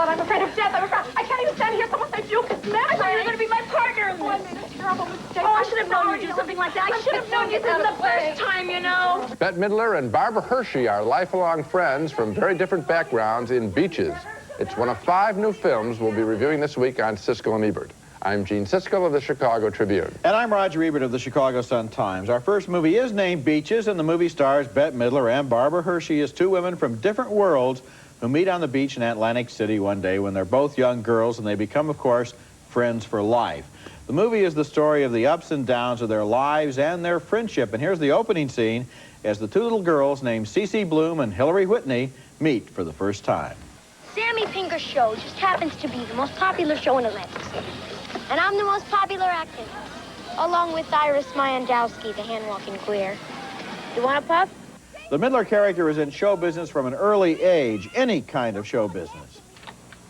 I'm afraid of death. I can't even stand here. Someone said you could smash. I thought you were going to be my partner in this. Oh, I made a terrible mistake. Oh, I should have known you'd do something like that. I should have known this isn't the first time, you know. Bette Midler and Barbara Hershey are lifelong friends from very different backgrounds in Beaches. It's one of 5 new films we'll be reviewing this week on Siskel and Ebert. I'm Gene Siskel of the Chicago Tribune. And I'm Roger Ebert of the Chicago Sun-Times. Our first movie is named Beaches, and the movie stars Bette Midler and Barbara Hershey as 2 women from different worlds who meet on the beach in Atlantic City one day when they're both young girls, and they become, of course, friends for life. The movie is the story of the ups and downs of their lives and their friendship. And here's the opening scene as the 2 little girls named Cece Bloom and Hillary Whitney meet for the first time. Sammy Pinker's show just happens to be the most popular show in Atlantic City. And I'm the most popular actor, along with Iris Myandowski, the hand-walking queer. You want a puff? The Midler character is in show business from an early age, any kind of show business.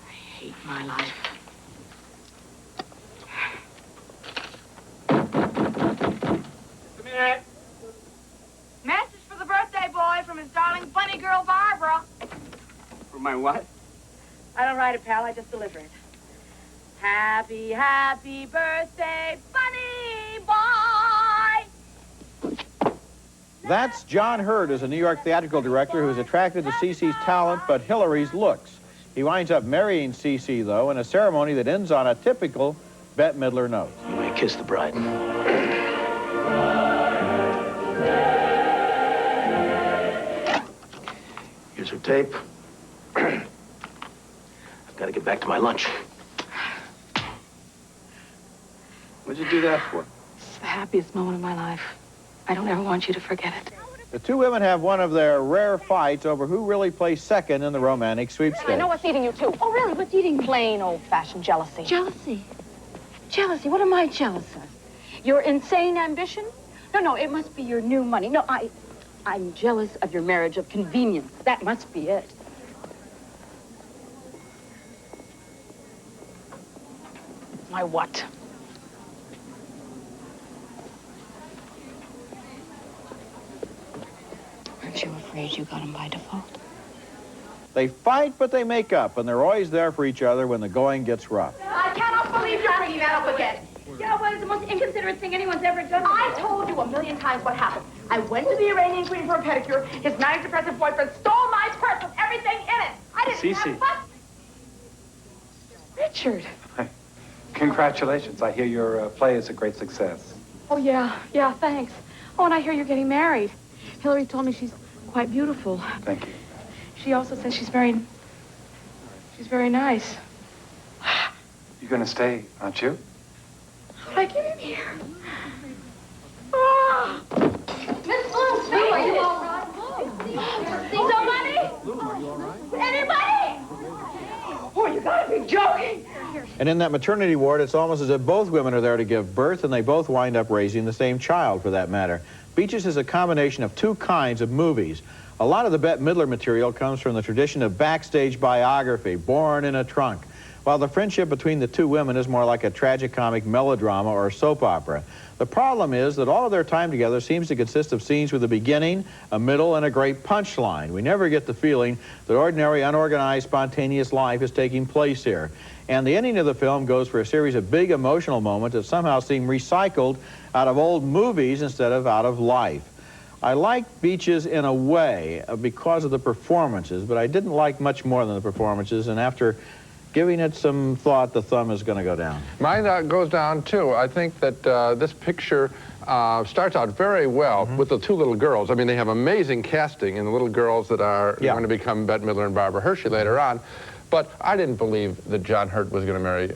I hate my life. Just a minute. Message for the birthday boy from his darling bunny girl, Barbara. For my what? I don't write it, pal. I just deliver it. Happy, happy birthday, bunny boy. That's John Hurt, as a New York theatrical director who's attracted to Cece's talent but Hillary's looks. He winds up marrying Cece, though, in a ceremony that ends on a typical Bette Midler note. You may kiss the bride. Here's her tape. I've got to get back to my lunch. What'd you do that for? It's the happiest moment of my life. I don't ever want you to forget it. The 2 women have one of their rare fights over who really plays second in the romantic sweepstakes. I know what's eating you, too. Oh, really? What's eating you? Plain, old-fashioned jealousy. Jealousy? Jealousy? What am I jealous of? Your insane ambition? No, it must be your new money. No, I'm jealous of your marriage of convenience. That must be it. My what? Aren't you afraid you got him by default? They fight, but they make up, and they're always there for each other when the going gets rough. I cannot believe you're bringing that up again. Yeah, well, it's the most inconsiderate thing anyone's ever done. I told you a million times what happened. I went to the Iranian Queen for a pedicure. His manic-depressive boyfriend stole my purse with everything in it. I didn't have fun. Richard. Congratulations. I hear your play is a great success. Oh, yeah, thanks. Oh, and I hear you're getting married. Hillary told me she's quite beautiful. Thank you. She also says she's very nice. You're going to stay, aren't you? How did I get in here? Oh. Miss Bloom, are you all right? Somebody? Are you all right? Anybody? Oh, you gotta be joking. And in that maternity ward, it's almost as if both women are there to give birth, and they both wind up raising the same child, for that matter. Beaches is a combination of 2 kinds of movies. A lot of the Bette Midler material comes from the tradition of backstage biography, Born in a Trunk, while the friendship between the 2 women is more like a tragicomic melodrama or soap opera. The problem is that all of their time together seems to consist of scenes with a beginning, a middle, and a great punchline. We never get the feeling that ordinary, unorganized, spontaneous life is taking place here. And the ending of the film goes for a series of big emotional moments that somehow seem recycled out of old movies instead of out of life. I liked Beaches in a way because of the performances, but I didn't like much more than the performances, and after giving it some thought, the thumb is going to go down. Mine goes down, too. I think that this picture starts out very well with the 2 little girls. I mean, they have amazing casting in the little girls that are going to become Bette Midler and Barbara Hershey later on. But I didn't believe that John Hurt was going to marry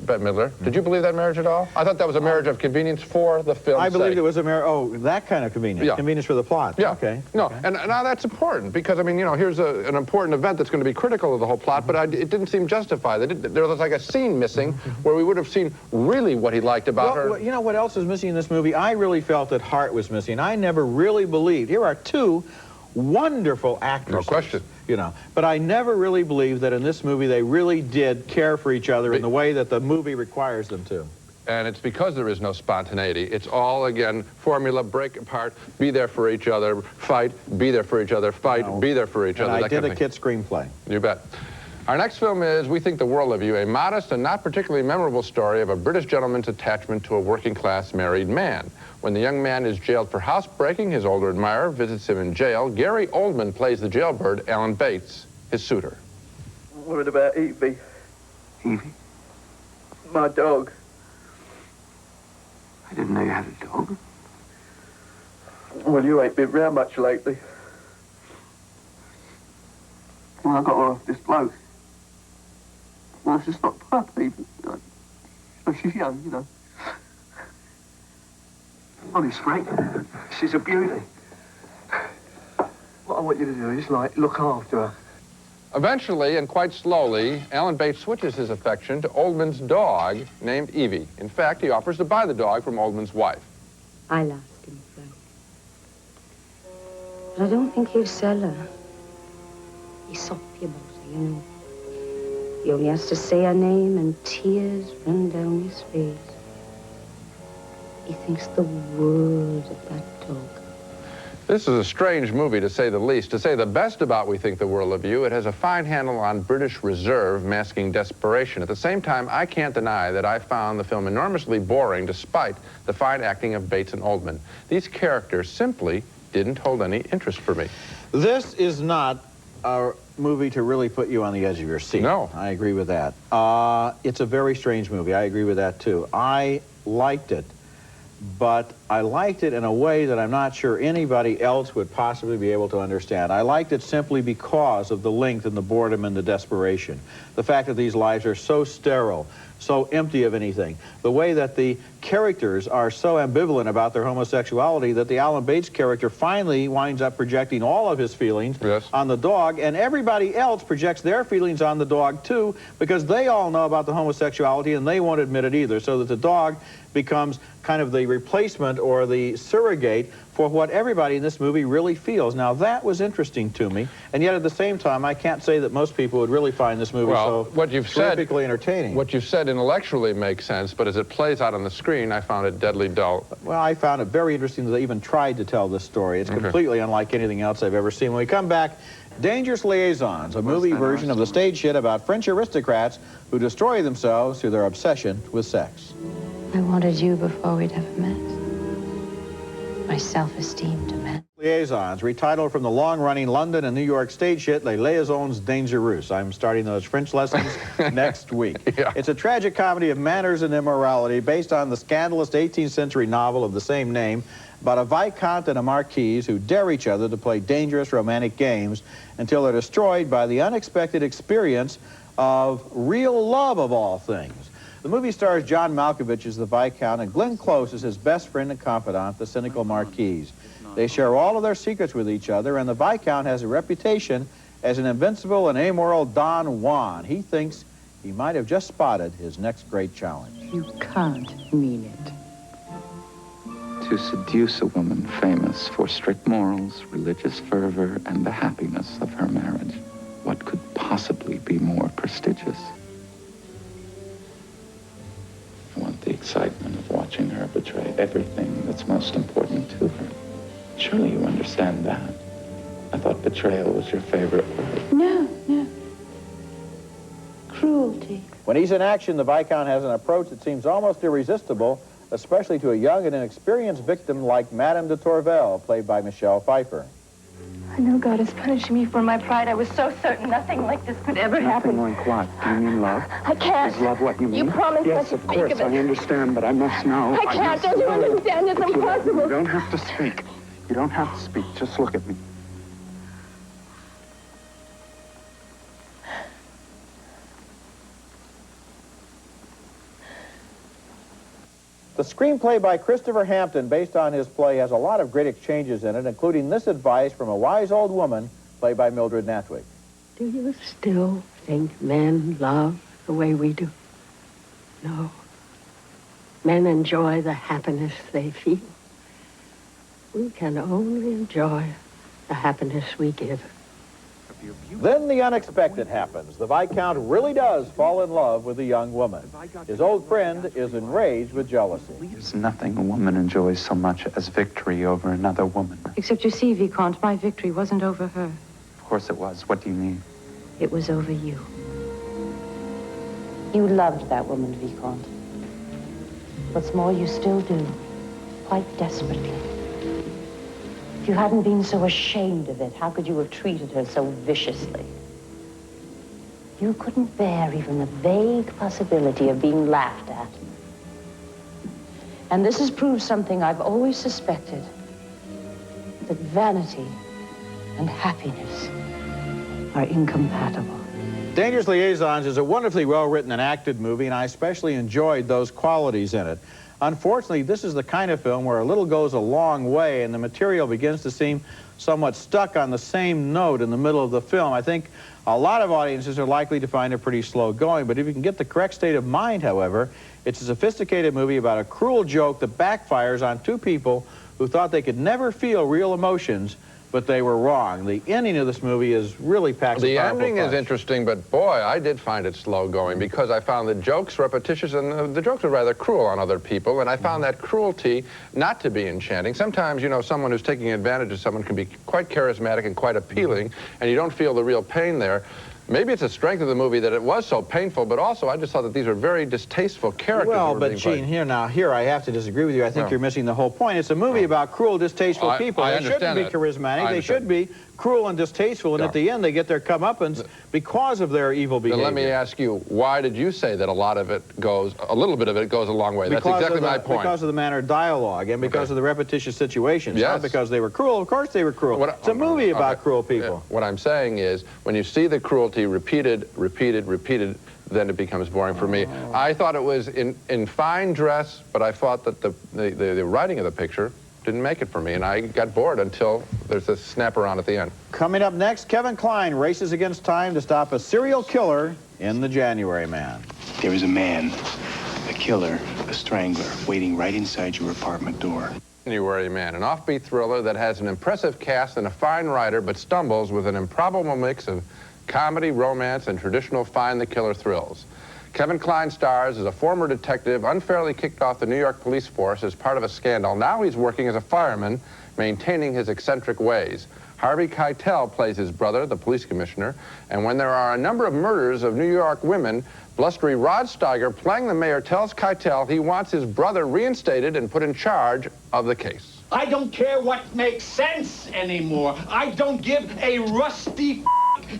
Bette Midler. Did you believe that marriage at all? I thought that was a marriage of convenience for the film. I believed it was a marriage. Oh, that kind of convenience. Yeah. Convenience for the plot. Yeah. Okay. No, okay. and now that's important because, I mean, you know, here's an important event that's going to be critical of the whole plot, but it didn't seem justified. There was like a scene missing where we would have seen really what he liked about her. Well, you know what else is missing in this movie? I really felt that heart was missing. I never really believed. Here are two wonderful actresses. No question. You know, but I never really believed that in this movie they really did care for each other in the way that the movie requires them to. And it's because there is no spontaneity. It's all, again, formula, break apart, be there for each other, fight, be there for each other, fight, be there for each other. I did a kid screenplay. You bet. Our next film is We Think the World of You, a modest and not particularly memorable story of a British gentleman's attachment to a working-class married man. When the young man is jailed for housebreaking, his older admirer visits him in jail. Gary Oldman plays the jailbird, Alan Bates, his suitor. I'm worried about Evie. Evie? My dog. I didn't know you had a dog. Well, you ain't been round much lately. Well, I got her off this bloke. Well, she's not puppy, but she's young, you know. Honest, Frank, she's a beauty. What I want you to do is, like, look after her. Eventually, and quite slowly, Alan Bates switches his affection to Oldman's dog named Evie. In fact, he offers to buy the dog from Oldman's wife. I'll ask him, Frank. But I don't think he'll sell her. He's soppy about her, you know. He only has to say her name and tears run down his face. He thinks the world of that dog. This is a strange movie, to say the least. To say the best about We Think the World of You, it has a fine handle on British reserve masking desperation. At the same time, I can't deny that I found the film enormously boring despite the fine acting of Bates and Oldman. These characters simply didn't hold any interest for me. This is not a movie to really put you on the edge of your seat. No. I agree with that. It's a very strange movie. I agree with that, too. I liked it, but I liked it in a way that I'm not sure anybody else would possibly be able to understand. I liked it simply because of the length and the boredom and the desperation. The fact that these lives are so sterile, so empty of anything. The way that the characters are so ambivalent about their homosexuality that the Alan Bates character finally winds up projecting all of his feelings on the dog, and everybody else projects their feelings on the dog too, because they all know about the homosexuality and they won't admit it either, so that the dog becomes kind of the replacement or the surrogate for what everybody in this movie really feels. Now, that was interesting to me, and yet at the same time, I can't say that most people would really find this movie terrifically entertaining. What you've said intellectually makes sense, but as it plays out on the screen, I found it deadly dull. Well, I found it very interesting that they even tried to tell this story. It's completely unlike anything else I've ever seen. When we come back, Dangerous Liaisons, a movie version of the stage hit about French aristocrats who destroy themselves through their obsession with sex. I wanted you before we'd ever met. My self-esteem demanded. Liaisons, retitled from the long-running London and New York stage hit Les Liaisons Dangereuses. I'm starting those French lessons next week. Yeah. It's a tragic comedy of manners and immorality based on the scandalous 18th century novel of the same name about a viscount and a marquise who dare each other to play dangerous romantic games until they're destroyed by the unexpected experience of real love of all things. The movie stars John Malkovich as the Viscount and Glenn Close as his best friend and confidant, the cynical Marquise. They share all of their secrets with each other, and the Viscount has a reputation as an invincible and amoral Don Juan. He thinks he might have just spotted his next great challenge. You can't mean it. To seduce a woman famous for strict morals, religious fervor, and the happiness of her marriage. What could possibly be more prestigious? I want the excitement of watching her betray everything that's most important to her. Surely you understand that. I thought betrayal was your favorite word. No. Cruelty. When he's in action, the Viscount has an approach that seems almost irresistible, especially to a young and inexperienced victim like Madame de Tourvel, played by Michelle Pfeiffer. I know God is punishing me for my pride. I was so certain nothing like this could ever happen. Nothing like what? Do you mean love? I can't. Is love what you mean? You promised yes, not to of speak course, of it. I understand, but I must know. I can't. Don't you understand? It's impossible. You don't have to speak. You don't have to speak. Just look at me. The screenplay by Christopher Hampton, based on his play, has a lot of great exchanges in it, including this advice from a wise old woman, played by Mildred Natwick. Do you still think men love the way we do? No. Men enjoy the happiness they feel. We can only enjoy the happiness we give. Then the unexpected happens. The Viscount really does fall in love with a young woman. His old friend is enraged with jealousy. There's nothing a woman enjoys so much as victory over another woman. Except you see, Vicomte, my victory wasn't over her. Of course it was. What do you mean? It was over you. You loved that woman, Vicomte. What's more, you still do, quite desperately. If you hadn't been so ashamed of it, how could you have treated her so viciously? You couldn't bear even the vague possibility of being laughed at. And this has proved something I've always suspected, that vanity and happiness are incompatible. Dangerous Liaisons is a wonderfully well-written and acted movie, and I especially enjoyed those qualities in it. Unfortunately, this is the kind of film where a little goes a long way and the material begins to seem somewhat stuck on the same note in the middle of the film. I think a lot of audiences are likely to find it pretty slow going, but if you can get the correct state of mind, however, it's a sophisticated movie about a cruel joke that backfires on two people who thought they could never feel real emotions, but they were wrong. The ending of this movie is really packed with powerful The ending is punch. interesting, but boy, I did find it slow going because I found the jokes repetitious and the jokes were rather cruel on other people, and I found that cruelty not to be enchanting. Sometimes, you know, someone who's taking advantage of someone can be quite charismatic and quite appealing, and you don't feel the real pain there. Maybe it's a strength of the movie that it was so painful, but also I just thought that these were very distasteful characters. Well, but Gene, here I have to disagree with you. I think you're missing the whole point. It's a movie about cruel, distasteful people. They shouldn't be charismatic. They should be cruel and distasteful, and at the end they get their comeuppance because of their evil behavior. Then let me ask you, why did you say that a little bit of it goes a long way? That's exactly my point. Because of the manner of dialogue and because of the repetitious situations. Yes. Not because they were cruel. Of course they were cruel. It's a movie about cruel people. What I'm saying is, when you see the cruelty repeated, then it becomes boring for me. I thought it was in fine dress, but I thought that the writing of the picture didn't make it for me, and I got bored until there's this snap-around at the end. Coming up next, Kevin Kline races against time to stop a serial killer in The January Man. There is a man, a killer, a strangler, waiting right inside your apartment door. January Man, an offbeat thriller that has an impressive cast and a fine writer, but stumbles with an improbable mix of comedy, romance, and traditional find-the-killer thrills. Kevin Kline stars as a former detective unfairly kicked off the New York police force as part of a scandal. Now he's working as a fireman, maintaining his eccentric ways. Harvey Keitel plays his brother, the police commissioner, and when there are a number of murders of New York women, blustery Rod Steiger, playing the mayor, tells Keitel he wants his brother reinstated and put in charge of the case. I don't care what makes sense anymore. I don't give a rusty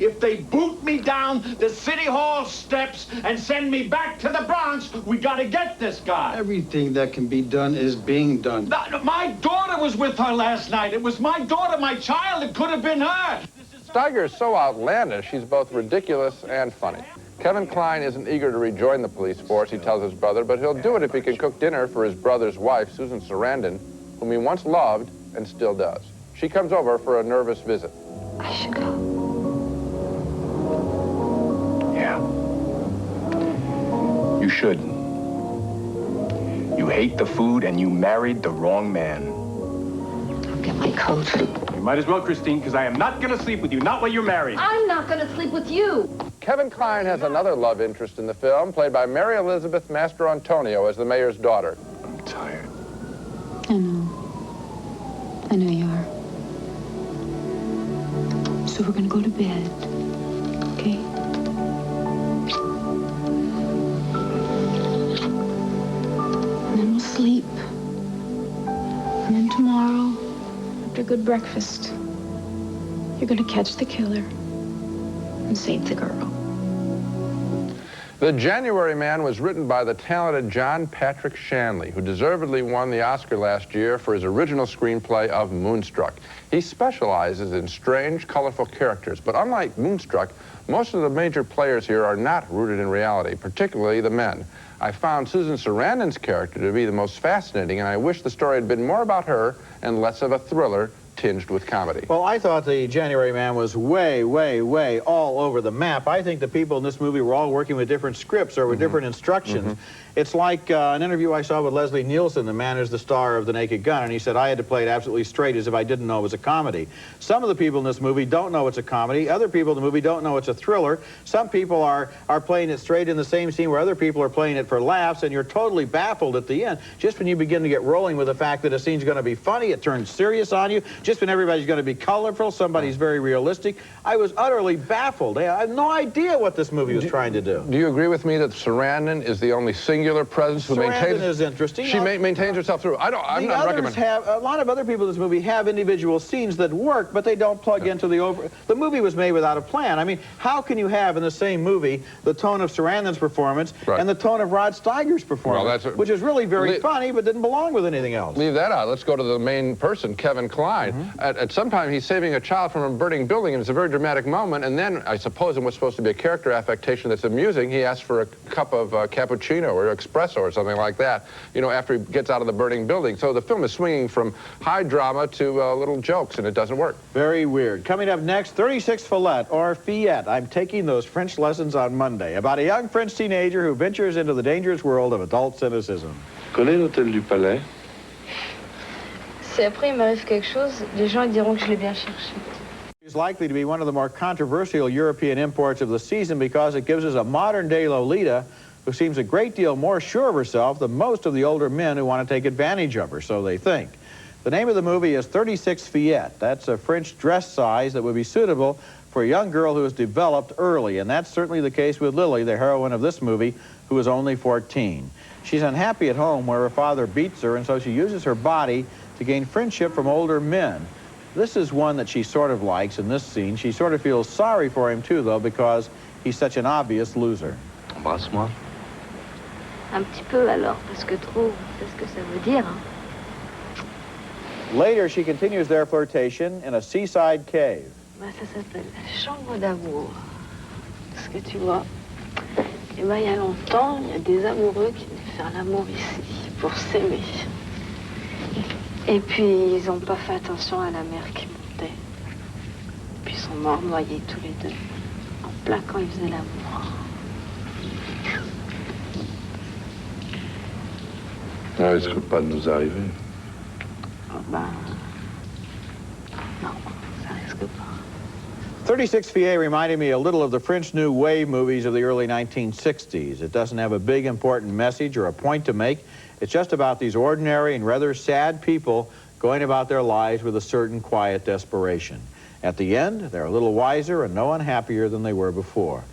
if they boot me down the city hall steps and send me back to the Bronx. We gotta get this guy. Everything that can be done is being done. My daughter was with her last night. It was my daughter, my child. It could have been her. Steiger is so outlandish, he's both ridiculous and funny. Kevin Kline isn't eager to rejoin the police force, he tells his brother, but he'll do it if he can cook dinner for his brother's wife, Susan Sarandon, whom he once loved and still does. She comes over for a nervous visit. I should go. Yeah. You should. You hate the food and you married the wrong man. I'll get my coat. You might as well, Christine, because I am not going to sleep with you, not while you're married. I'm not going to sleep with you. Kevin Kline has another love interest in the film, played by Mary Elizabeth Mastro Antonio as the mayor's daughter. I'm tired. I know. I know you are. So we're going to go to bed, okay? And then we'll sleep. And then tomorrow, after a good breakfast, you're going to catch the killer and save the girl. The January Man was written by the talented John Patrick Shanley, who deservedly won the Oscar last year for his original screenplay of Moonstruck. He specializes in strange, colorful characters, but unlike Moonstruck, most of the major players here are not rooted in reality, particularly the men. I found Susan Sarandon's character to be the most fascinating, and I wish the story had been more about her and less of a thriller tinged with comedy. Well, I thought the January Man was way, way, way all over the map. I think the people in this movie were all working with different scripts or with different instructions. It's like an interview I saw with Leslie Nielsen, the man who's the star of The Naked Gun, and he said, I had to play it absolutely straight as if I didn't know it was a comedy. Some of the people in this movie don't know it's a comedy. Other people in the movie don't know it's a thriller. Some people are playing it straight in the same scene where other people are playing it for laughs, and you're totally baffled at the end. Just when you begin to get rolling with the fact that a scene's going to be funny, it turns serious on you. Just when everybody's going to be colorful, somebody's very realistic. I was utterly baffled. I had no idea what this movie was trying to do. Do you agree with me that Sarandon is the only singular presence who maintains... Sarandon is interesting. She maintains herself through. I'm not recommending... A lot of other people in this movie have individual scenes that work, but they don't plug into the over... The movie was made without a plan. I mean, how can you have in the same movie the tone of Sarandon's performance and the tone of Rod Steiger's performance, which is really very funny, but didn't belong with anything else? Leave that out. Let's go to the main person, Kevin Kline. At some time, he's saving a child from a burning building, and it's a very dramatic moment, and then, I suppose in what's supposed to be a character affectation that's amusing, he asks for a cup of cappuccino or espresso or something like that, you know, after he gets out of the burning building. So the film is swinging from high drama to little jokes, and it doesn't work. Very weird. Coming up next, 36 Fillette, or Fillette. I'm taking those French lessons on Monday, about a young French teenager who ventures into the dangerous world of adult cynicism. Connais l'hôtel du Palais? Si après il m'arrive quelque chose, les gens diront que je l'ai bien cherché. It's likely to be one of the more controversial European imports of the season because it gives us a modern-day Lolita who seems a great deal more sure of herself than most of the older men who want to take advantage of her, so they think. The name of the movie is 36 Fillette. That's a French dress size that would be suitable for a young girl who is developed early, and that's certainly the case with Lily, the heroine of this movie, who is only 14. She's unhappy at home where her father beats her, and so she uses her body to gain friendship from older men. This is one that she sort of likes in this scene. She sort of feels sorry for him, too, though, because he's such an obvious loser. Embrasse-moi. Un petit peu alors, parce que trop, c'est ce que ça veut dire. Later, she continues their flirtation in a seaside cave. Bah, ça s'appelle la chambre d'amour. Parce que tu vois, eh ben, il y a longtemps, il y a des amoureux qui venaient faire l'amour ici, pour s'aimer. Et puis, ils n'ont pas fait attention à la mer qui montait. Puis, ils sont morts noyés tous les deux, en plein quand ils faisaient l'amour. Ça risque pas de nous arriver. Oh, ben... non, ça risque pas. 36 Fillette reminded me a little of the French New Wave movies of the early 1960s. It doesn't have a big, important message or a point to make. It's just about these ordinary and rather sad people going about their lives with a certain quiet desperation. At the end, they're a little wiser and no unhappier than they were before.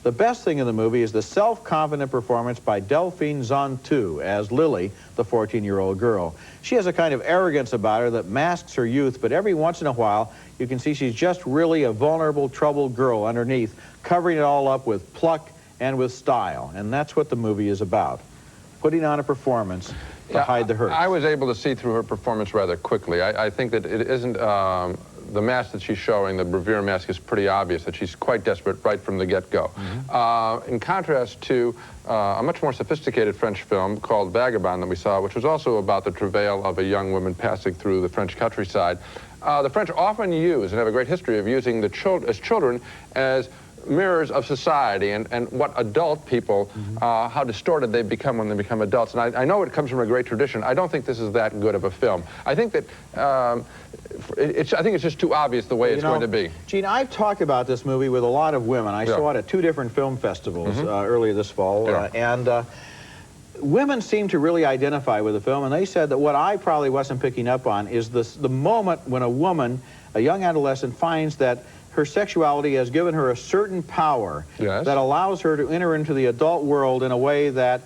The best thing in the movie is the self-confident performance by Delphine Zontu as Lily, the 14-year-old girl. She has a kind of arrogance about her that masks her youth, but every once in a while, you can see she's just really a vulnerable, troubled girl underneath, covering it all up with pluck and with style. And that's what the movie is about, putting on a performance to hide the hurt. I was able to see through her performance rather quickly. I think that it isn't... the mask that she's showing, the Brevier mask, is pretty obvious that she's quite desperate right from the get-go. In contrast to a much more sophisticated French film called Vagabond that we saw, which was also about the travail of a young woman passing through the French countryside. The French often use, and have a great history of using the children as mirrors of society and what adult people, how distorted they become when they become adults. And I know it comes from a great tradition. I don't think this is that good of a film. I think that I think it's just too obvious the way it's going to be. Gene, I've talked about this movie with a lot of women. I saw it at 2 different film festivals earlier this fall, and women seem to really identify with the film, and they said that what I probably wasn't picking up on is the moment when a woman, a young adolescent, finds that her sexuality has given her a certain power that allows her to enter into the adult world in a way that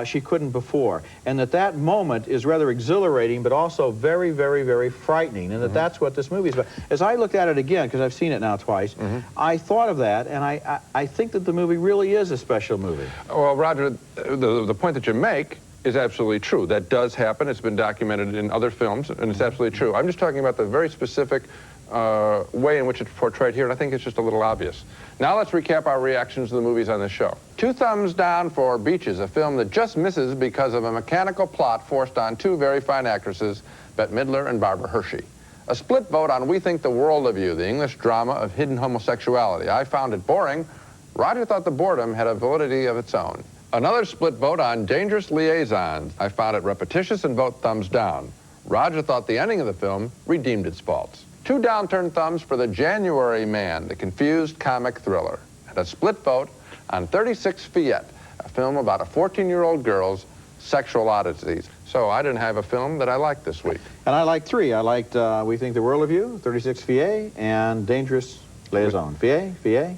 she couldn't before. And that moment is rather exhilarating, but also very, very, very frightening. And that's what this movie is about. As I looked at it again, because I've seen it now twice, I thought of that, and I think that the movie really is a special movie. Well, Roger, the point that you make is absolutely true. That does happen. It's been documented in other films, and it's absolutely true. I'm just talking about the very specific way in which it's portrayed here, and I think it's just a little obvious. Now let's recap our reactions to the movies on this show. 2 thumbs down for Beaches, a film that just misses because of a mechanical plot forced on 2 very fine actresses, Bette Midler and Barbara Hershey. A split vote on We Think the World of You, the English drama of hidden homosexuality. I found it boring. Roger thought the boredom had a validity of its own. Another split vote on Dangerous Liaisons. I found it repetitious and vote thumbs down. Roger thought the ending of the film redeemed its faults. 2 downturned thumbs for The January Man, the confused comic thriller. And a split vote on 36 Fillette, a film about a 14-year-old girl's sexual oddities. So I didn't have a film that I liked this week. And I liked 3. I liked We Think the World of You, 36 Fillette, and Dangerous Liaison. Fillette?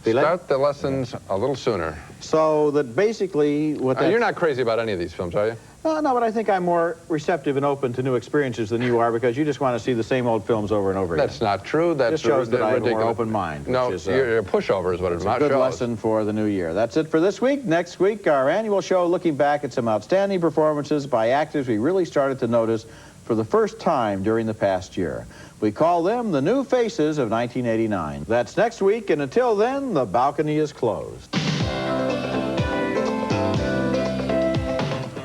Start the lessons a little sooner. So that basically what You're not crazy about any of these films, are you? No, but I think I'm more receptive and open to new experiences than you are, because you just want to see the same old films over and over again. That's not true. That just shows that I have a more open mind. No, you're a pushover is what it's not. It's a good lesson for the new year. That's it for this week. Next week, our annual show looking back at some outstanding performances by actors we really started to notice for the first time during the past year. We call them the new faces of 1989. That's next week, and until then, the balcony is closed.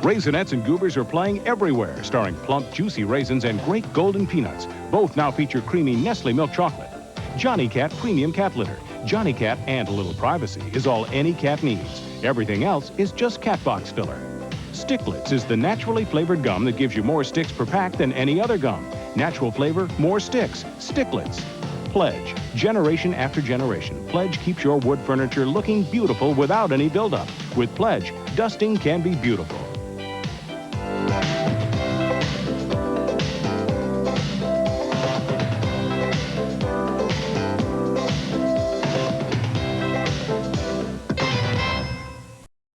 Raisinets and Goobers are playing everywhere, starring plump, juicy raisins and great golden peanuts. Both now feature creamy Nestle milk chocolate. Johnny Cat Premium Cat Litter. Johnny Cat and a little privacy is all any cat needs. Everything else is just cat box filler. Sticklets is the naturally flavored gum that gives you more sticks per pack than any other gum. Natural flavor, more sticks. Sticklets. Pledge. Generation after generation, Pledge keeps your wood furniture looking beautiful without any buildup. With Pledge, dusting can be beautiful.